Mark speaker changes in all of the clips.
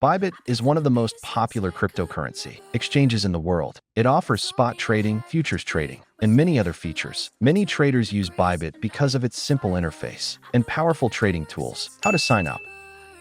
Speaker 1: Bybit is one of the most popular cryptocurrency exchanges in the world. It offers spot trading, futures trading, and many other features. Many traders use Bybit because of its simple interface and powerful trading tools. How to sign up?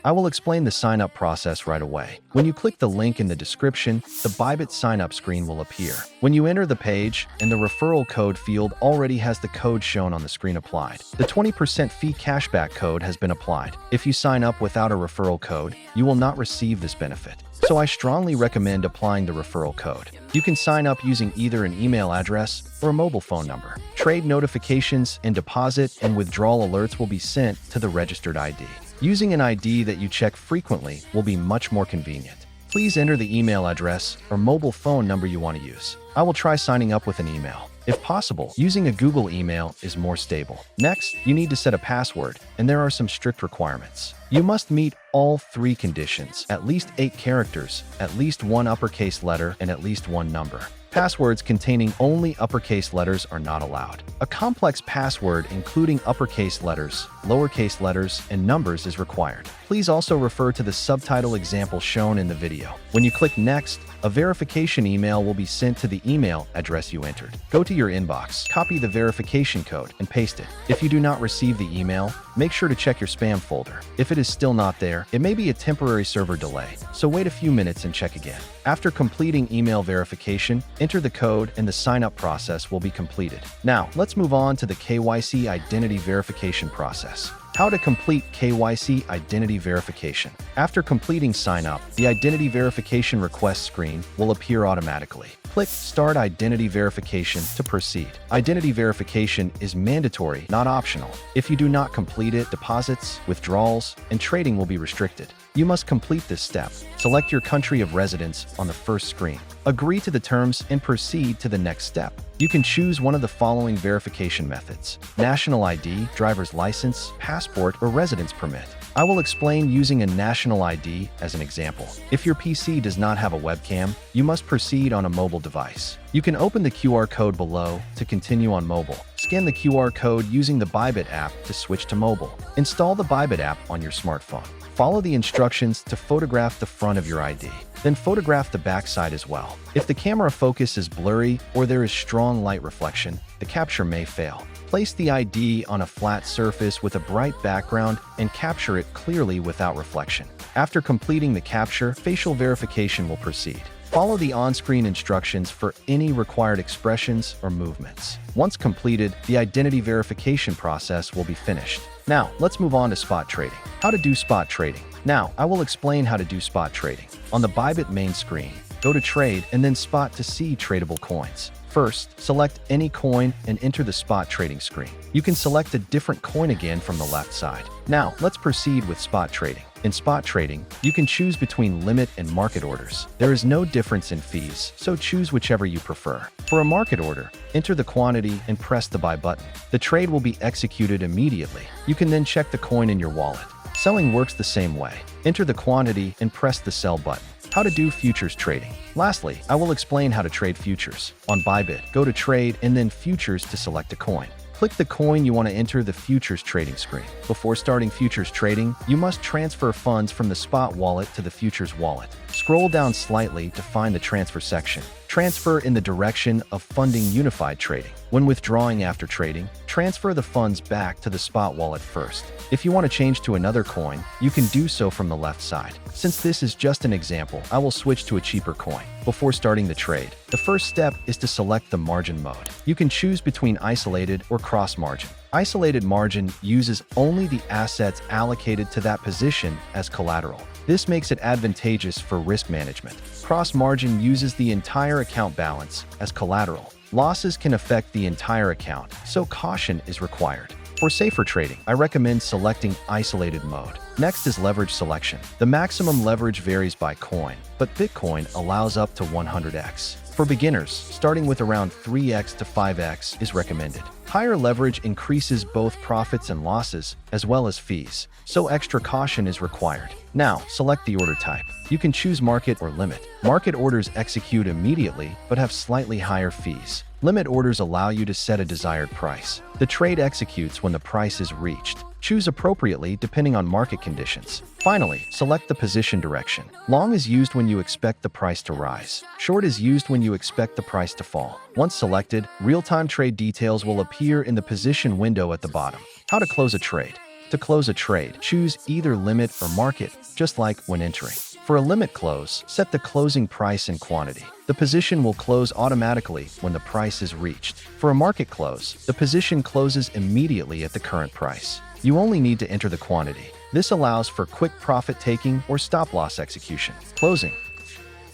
Speaker 1: I will explain the sign-up process right away. When you click the link in the description, the Bybit sign-up screen will appear. When you enter the page, and the referral code field already has the code shown on the screen applied. The 20% fee cashback code has been applied. If you sign up without a referral code, you will not receive this benefit. So I strongly recommend applying the referral code. You can sign up using either an email address or a mobile phone number. Trade notifications and deposit and withdrawal alerts will be sent to the registered ID. Using an ID that you check frequently will be much more convenient. Please enter the email address or mobile phone number you want to use. I will try signing up with an email. If possible, using a Google email is more stable. Next, you need to set a password, and there are some strict requirements. You must meet all 3 conditions: at least 8 characters, at least 1 uppercase letter, and at least 1 number. Passwords containing only uppercase letters are not allowed. A complex password including uppercase letters, lowercase letters, and numbers is required. Please also refer to the subtitle example shown in the video. When you click Next, a verification email will be sent to the email address you entered. Go to your inbox, copy the verification code, and paste it. If you do not receive the email, make sure to check your spam folder. If it is still not there, it may be a temporary server delay, so wait a few minutes and check again. After completing email verification, enter the code and the sign-up process will be completed. Now, let's move on to the KYC identity verification process. How to complete KYC identity verification. After completing sign-up, the identity verification request screen will appear automatically. Click Start Identity Verification to proceed. Identity verification is mandatory, not optional. If you do not complete it, deposits, withdrawals, and trading will be restricted. You must complete this step. Select your country of residence on the first screen. Agree to the terms and proceed to the next step. You can choose one of the following verification methods: national ID, driver's license, passport, or residence permit. I will explain using a national ID as an example. If your PC does not have a webcam, you must proceed on a mobile device. You can open the QR code below to continue on mobile. Scan the QR code using the Bybit app to switch to mobile. Install the Bybit app on your smartphone. Follow the instructions to photograph the front of your ID. Then photograph the back side as well. If the camera focus is blurry or there is strong light reflection, the capture may fail. Place the ID on a flat surface with a bright background and capture it clearly without reflection. After completing the capture, facial verification will proceed. Follow the on-screen instructions for any required expressions or movements. Once completed, the identity verification process will be finished. Now, let's move on to spot trading. How to do spot trading. Now, I will explain how to do spot trading. On the Bybit main screen, go to Trade and then Spot to see tradable coins. First, select any coin and enter the spot trading screen. You can select a different coin again from the left side. Now, let's proceed with spot trading. In spot trading, you can choose between limit and market orders. There is no difference in fees, so choose whichever you prefer. For a market order, enter the quantity and press the buy button. The trade will be executed immediately. You can then check the coin in your wallet. Selling works the same way. Enter the quantity and press the sell button. How to do futures trading. Lastly, I will explain how to trade futures. On Bybit, go to Trade and then Futures to select a coin. Click the coin you want to enter the futures trading screen. Before starting futures trading, you must transfer funds from the spot wallet to the futures wallet. Scroll down slightly to find the transfer section. Transfer in the direction of funding unified trading. When withdrawing after trading, transfer the funds back to the spot wallet first. If you want to change to another coin, you can do so from the left side. Since this is just an example, I will switch to a cheaper coin. Before starting the trade, the first step is to select the margin mode. You can choose between isolated or cross margin. Isolated margin uses only the assets allocated to that position as collateral. This makes it advantageous for risk management. Cross margin uses the entire account balance as collateral. Losses can affect the entire account, so caution is required. For safer trading, I recommend selecting isolated mode. Next is leverage selection. The maximum leverage varies by coin, but Bitcoin allows up to 100x. For beginners, starting with around 3x to 5x is recommended. Higher leverage increases both profits and losses, as well as fees, so extra caution is required. Now, select the order type. You can choose market or limit. Market orders execute immediately, but have slightly higher fees. Limit orders allow you to set a desired price. The trade executes when the price is reached. Choose appropriately depending on market conditions. Finally, select the position direction. Long is used when you expect the price to rise. Short is used when you expect the price to fall. Once selected, real-time trade details will appear in the position window at the bottom. How to close a trade. To close a trade, choose either limit or market, just like when entering. For a limit close, set the closing price and quantity. The position will close automatically when the price is reached. For a market close, the position closes immediately at the current price. You only need to enter the quantity. This allows for quick profit taking or stop loss execution. Closing.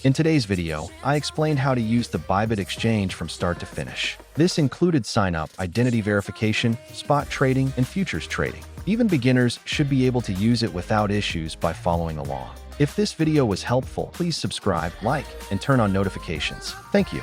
Speaker 1: In today's video, I explained how to use the Bybit exchange from start to finish. This included sign-up, identity verification, spot trading, and futures trading. Even beginners should be able to use it without issues by following along. If this video was helpful, please subscribe, like, and turn on notifications. Thank you.